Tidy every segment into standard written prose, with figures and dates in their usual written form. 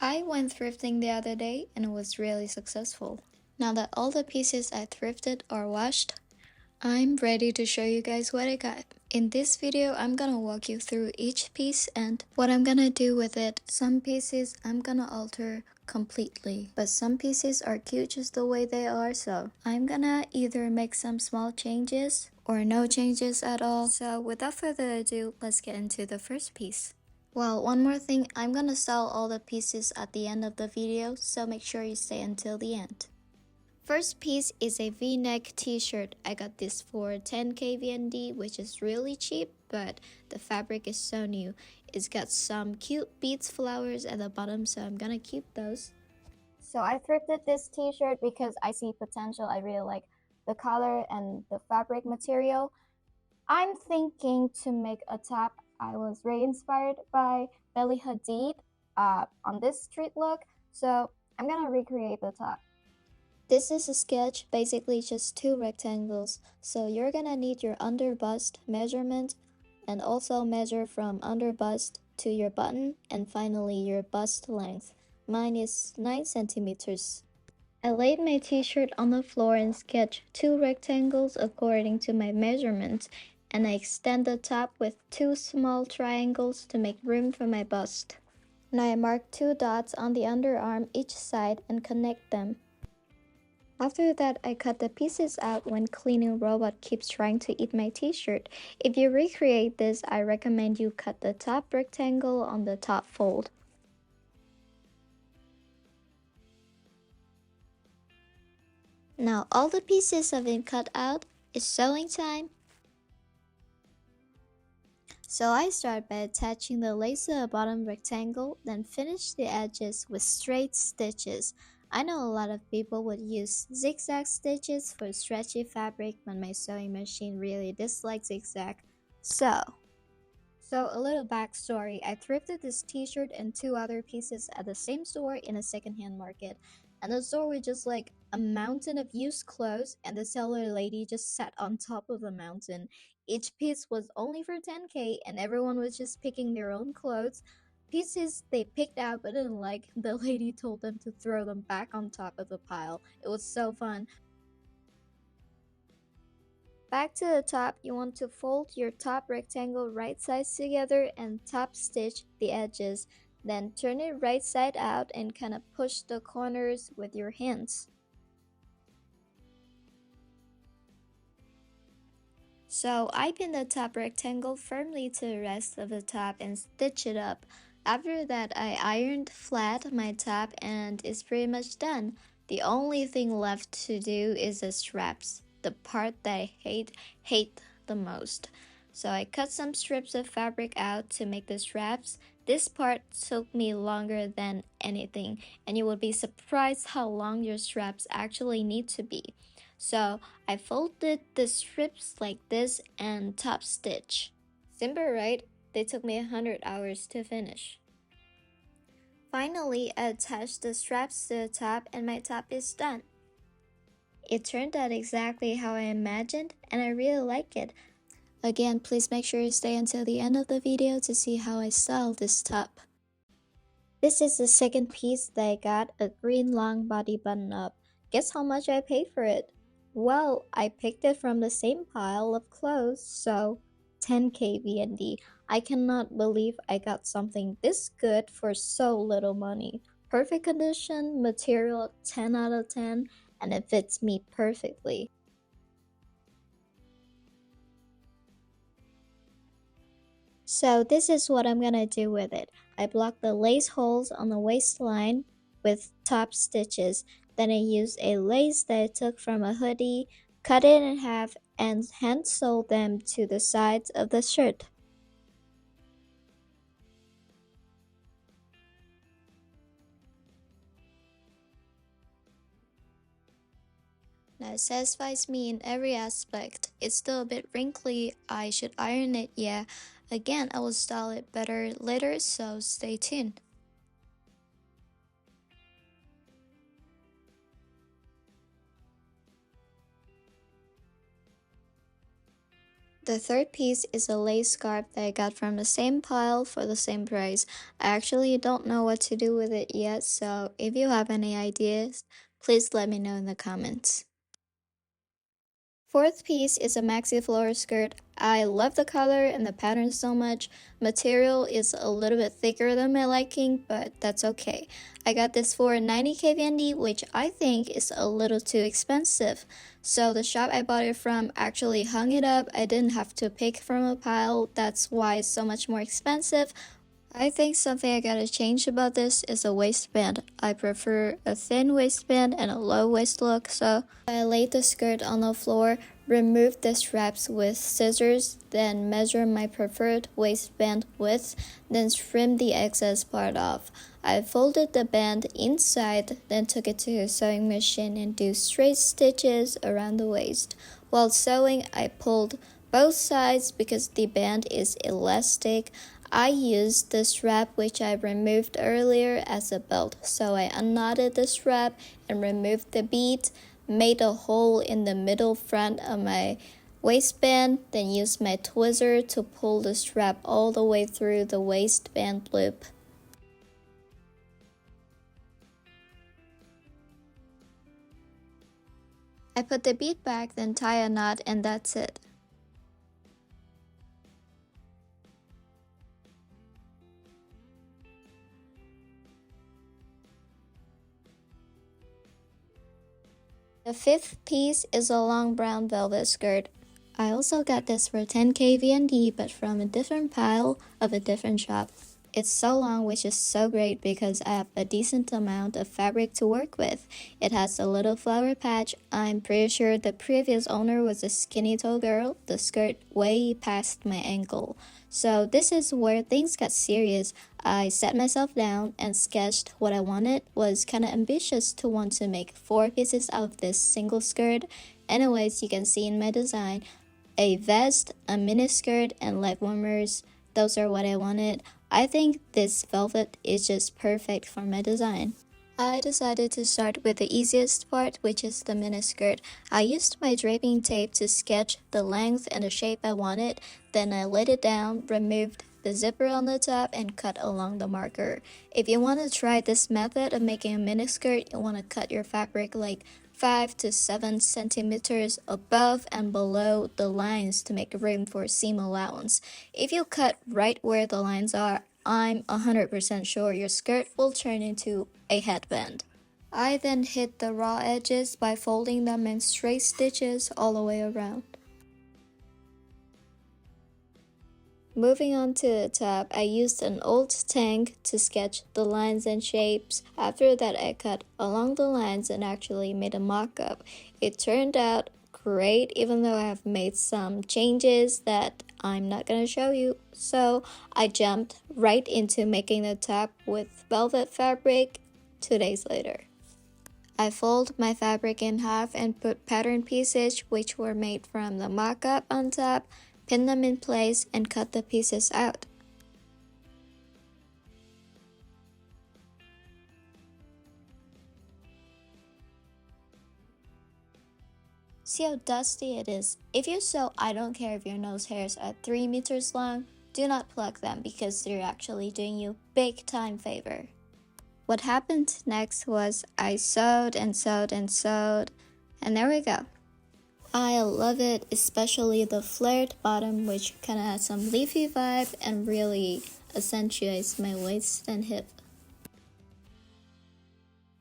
I went thrifting the other day and it was really successful. Now that all the pieces I thrifted are washed, I'm ready to show you guys what I got. In this video, I'm gonna walk you through each piece and what I'm gonna do with it. Some pieces I'm gonna alter completely, but some pieces are cute just the way they are, so I'm gonna either make some small changes or no changes at all. So without further ado, let's get into the first piece. Well, one more thing, I'm gonna sell all the pieces at the end of the video, so make sure you stay until the end. First piece is a V-neck t-shirt. I got this for 10k VND, which is really cheap, but the fabric is so new. It's got some cute beads flowers at the bottom, so I'm gonna keep those. So I thrifted this t-shirt because I see potential. I really like the color and the fabric material. I'm thinking to make a top. I was really inspired by Belly Hadid on this street look, so I'm gonna recreate the top. This is a sketch, basically just two rectangles, so you're gonna need your under bust measurement and also measure from under bust to your button and finally your bust length. Mine is 9 centimeters. I laid my t-shirt on the floor and sketched two rectangles according to my measurements, and I extend the top with two small triangles to make room for my bust. Now I mark two dots on the underarm each side and connect them. After that, I cut the pieces out when cleaning robot keeps trying to eat my t-shirt. If you recreate this, I recommend you cut the top rectangle on the top fold. Now all the pieces have been cut out. It's sewing time. So I start by attaching the lace to the bottom rectangle, then finish the edges with straight stitches. I know a lot of people would use zigzag stitches for stretchy fabric, but my sewing machine really dislikes zigzag. So a little backstory. I thrifted this t-shirt and two other pieces at the same store in a secondhand market. And the store was just like a mountain of used clothes, and the seller lady just sat on top of the mountain. Each piece was only for 10k and everyone was just picking their own clothes. Pieces they picked out but didn't like, the lady told them to throw them back on top of the pile. It was so fun. Back to the top, you want to fold your top rectangle right sides together and top stitch the edges. Then turn it right side out and kind of push the corners with your hands. So I pin the top rectangle firmly to the rest of the top and stitch it up. After that, I ironed flat my top and it's pretty much done. The only thing left to do is the straps, the part that I hate the most. So I cut some strips of fabric out to make the straps. This part took me longer than anything, and you will be surprised how long your straps actually need to be. So I folded the strips like this and top stitch. Simple, right? They took me 100 hours to finish. Finally, I attached the straps to the top and my top is done. It turned out exactly how I imagined and I really like it. Again, please make sure you stay until the end of the video to see how I style this top. This is the second piece that I got, a green long body button up. Guess how much I paid for it? Well, I picked it from the same pile of clothes, so 10k VND. I cannot believe I got something this good for so little money. Perfect condition, material 10 out of 10, and it fits me perfectly. So this is what I'm gonna do with it. I blocked the lace holes on the waistline with top stitches. Then I used a lace that I took from a hoodie, cut it in half, and hand sewed them to the sides of the shirt. Now it satisfies me in every aspect. It's still a bit wrinkly. I should iron it, yeah. Again, I will style it better later, so stay tuned. The third piece is a lace scarf that I got from the same pile for the same price. I actually don't know what to do with it yet, so if you have any ideas, please let me know in the comments. Fourth piece is a maxi floor skirt. I love the color and the pattern so much. Material is a little bit thicker than my liking, but that's okay. I got this for 90 KVND, which I think is a little too expensive. So the shop I bought it from actually hung it up. I didn't have to pick from a pile. That's why it's so much more expensive. I think something I gotta change about this is a waistband. I prefer a thin waistband and a low waist look, so I laid the skirt on the floor, removed the straps with scissors, then measured my preferred waistband width, then trimmed the excess part off. I folded the band inside, then took it to a sewing machine and do straight stitches around the waist. While sewing, I pulled both sides because the band is elastic. I used the strap which I removed earlier as a belt, so I unknotted the strap and removed the bead, made a hole in the middle front of my waistband, then used my tweezer to pull the strap all the way through the waistband loop. I put the bead back, then tie a knot, and that's it. The fifth piece is a long brown velvet skirt. I also got this for 10 KVND, but from a different pile of a different shop. It's so long, which is so great because I have a decent amount of fabric to work with. It has a little flower patch. I'm pretty sure the previous owner was a skinny tall girl, the skirt way past my ankle. So this is where things got serious. I sat myself down and sketched what I wanted. Was kind of ambitious to want to make 4 pieces out of this single skirt. Anyways, you can see in my design, a vest, a mini skirt, and leg warmers. Those are what I wanted. I think this velvet is just perfect for my design. I decided to start with the easiest part, which is the miniskirt. I used my draping tape to sketch the length and the shape I wanted, then I laid it down, removed the zipper on the top, and cut along the marker. If you want to try this method of making a miniskirt, you want to cut your fabric like 5 to 7 centimeters above and below the lines to make room for seam allowance. If you cut right where the lines are, I'm 100% sure your skirt will turn into a headband. I then hit the raw edges by folding them in straight stitches all the way around. Moving on to the top, I used an old tank to sketch the lines and shapes. After that, I cut along the lines and actually made a mock-up. It turned out great, even though I have made some changes that I'm not gonna show you. So I jumped right into making the top with velvet fabric 2 days later. I fold my fabric in half and put pattern pieces which were made from the mock-up on top, pin them in place, and cut the pieces out. See how dusty it is? If you sew, I don't care if your nose hairs are 3 meters long, do not pluck them because they're actually doing you big time favor. What happened next was I sewed and sewed and sewed, and there we go. I love it, especially the flared bottom, which kind of has some leafy vibe and really accentuates my waist and hip.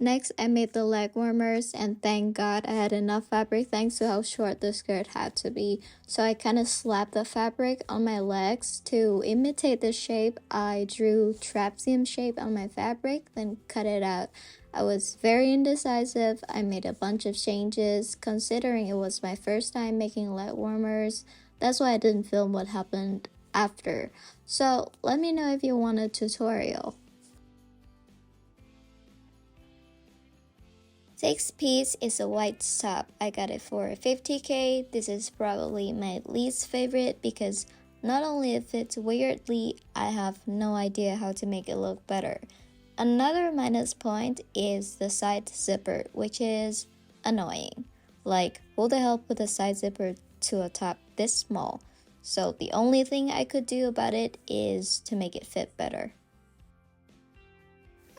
Next, I made the leg warmers, and thank God I had enough fabric thanks to how short the skirt had to be. So I kind of slapped the fabric on my legs to imitate the shape. I drew trapezium shape on my fabric, then cut it out. I was very indecisive. I made a bunch of changes considering it was my first time making leg warmers. That's why I didn't film what happened after. So let me know if you want a tutorial. Sixth piece is a white top. I got it for 50k. This is probably my least favorite because not only it fits weirdly, I have no idea how to make it look better. Another minus point is the side zipper, which is annoying. Like, who the hell put a side zipper to a top this small? so the only thing I could do about it is to make it fit better.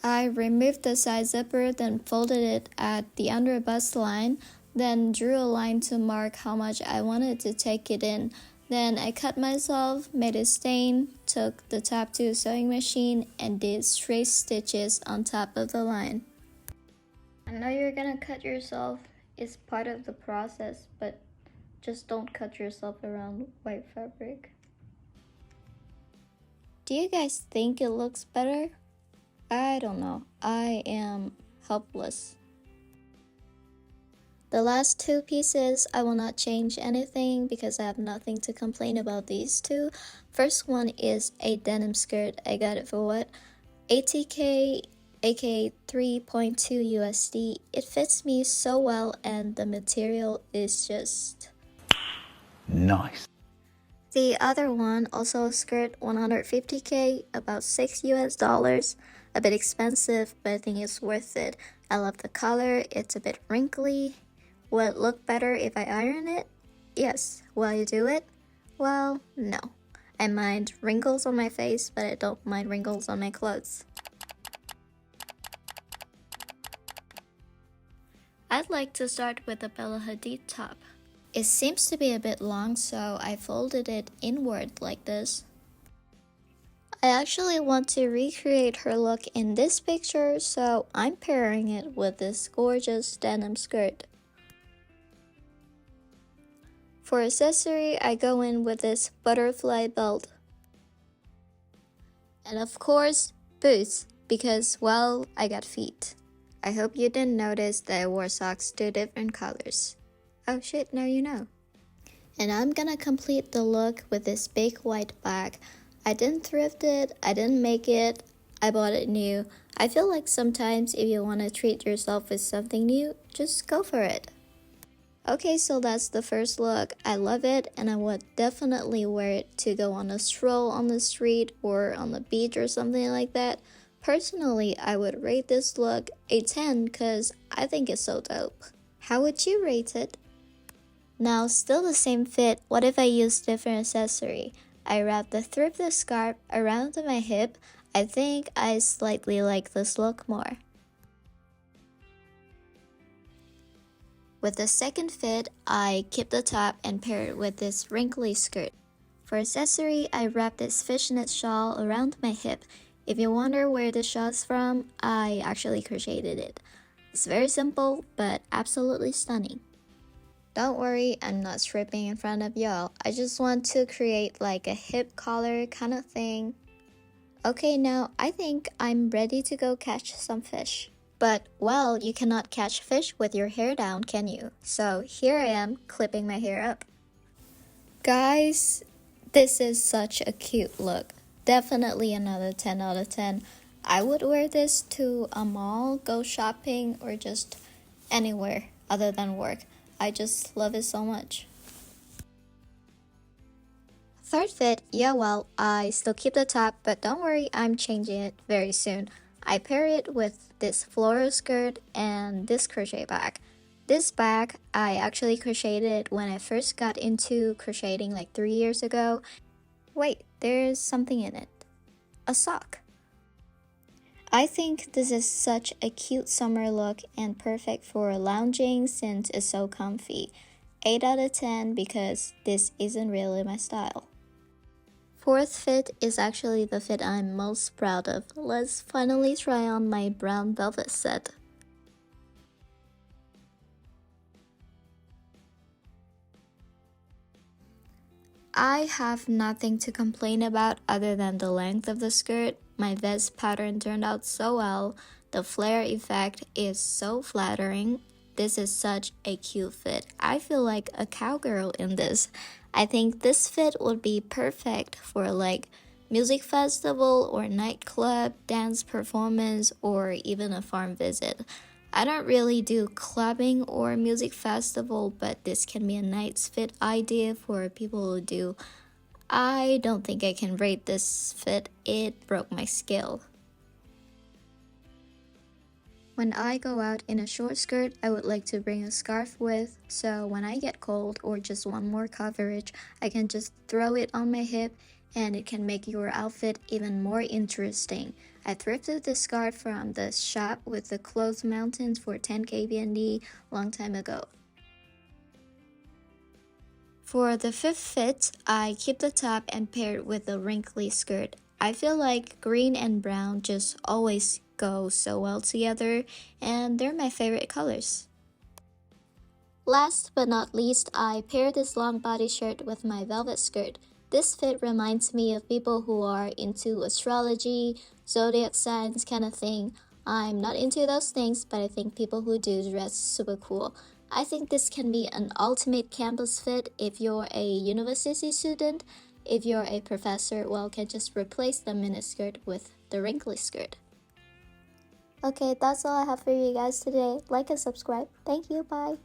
I removed the side zipper, then folded it at the under bust line, then drew a line to mark how much I wanted to take it in. Then I cut myself, made a stain, took the top to a sewing machine, and did straight stitches on top of the line. I know you're gonna cut yourself, it's part of the process, but just don't cut yourself around white fabric. Do you guys think it looks better? I don't know. I am helpless. The last two pieces, I will not change anything because I have nothing to complain about these two. First one is a denim skirt. I got it for what? ATK, aka 3.2 USD. It fits me so well and the material is just nice. The other one, also a skirt, 150k, about $6 US. A bit expensive, but I think it's worth it. I love the color, it's a bit wrinkly. Will it look better if I iron it? Yes. Will I do it? Well, no. I mind wrinkles on my face, but I don't mind wrinkles on my clothes. I'd like to start with the Bella Hadid top. It seems to be a bit long, so I folded it inward like this. I actually want to recreate her look in this picture, so I'm pairing it with this gorgeous denim skirt. For accessory, I go in with this butterfly belt. And of course, boots, because, well, I got feet. I hope you didn't notice that I wore socks 2 different colors. Oh shit, now you know. And I'm gonna complete the look with this big white bag. I didn't thrift it, I didn't make it, I bought it new. I feel like sometimes if you want to treat yourself with something new, just go for it. Okay, so that's the first look. I love it and I would definitely wear it to go on a stroll on the street or on the beach or something like that. Personally, I would rate this look a 10 because I think it's so dope. How would you rate it? Now, still the same fit, what if I used different accessory? I wrapped the thrifted scarf around my hip. I think I slightly like this look more. With the second fit, I kept the top and paired it with this wrinkly skirt. For accessory, I wrapped this fishnet shawl around my hip. If you wonder where this shawl is from, I actually crocheted it. It's very simple, but absolutely stunning. Don't worry, I'm not stripping in front of y'all. I just want to create like a hip collar kind of thing. Okay, now I think I'm ready to go catch some fish. But, well, you cannot catch fish with your hair down, can you? So here I am, clipping my hair up. Guys, this is such a cute look. Definitely another 10 out of 10. I would wear this to a mall, go shopping, or just anywhere other than work. I just love it so much. Third fit, yeah, well, I still keep the top, but don't worry, I'm changing it very soon. I pair it with this floral skirt and this crochet bag. This bag, I actually crocheted it when I first got into crocheting like 3 years ago. Wait, there's something in it. A sock. I think this is such a cute summer look and perfect for lounging since it's so comfy. 8 out of 10 because this isn't really my style. Fourth fit is actually the fit I'm most proud of. Let's finally try on my brown velvet set. I have nothing to complain about other than the length of the skirt. My vest pattern turned out so well. The flare effect is so flattering. This is such a cute fit. I feel like a cowgirl in this. I think this fit would be perfect for like music festival or nightclub, dance performance, or even a farm visit. I don't really do clubbing or music festival, but this can be a nice fit idea for people who do. I don't think I can rate this fit. It broke my scale. When I go out in a short skirt, I would like to bring a scarf with, so when I get cold or just want more coverage, I can just throw it on my hip and it can make your outfit even more interesting. I thrifted this scarf from the shop with the clothes mountains for 10k VND long time ago. For the fifth fit, I keep the top and pair it with a wrinkly skirt. I feel like green and brown just always go so well together, and they're my favorite colors. Last but not least, I paired this long body shirt with my velvet skirt. This fit reminds me of people who are into astrology, zodiac signs kind of thing. I'm not into those things, but I think people who do dress super cool. I think this can be an ultimate campus fit if you're a university student. If you're a professor, well, can just replace the miniskirt with the wrinkly skirt. Okay, that's all I have for you guys today. Like and subscribe. Thank you, bye.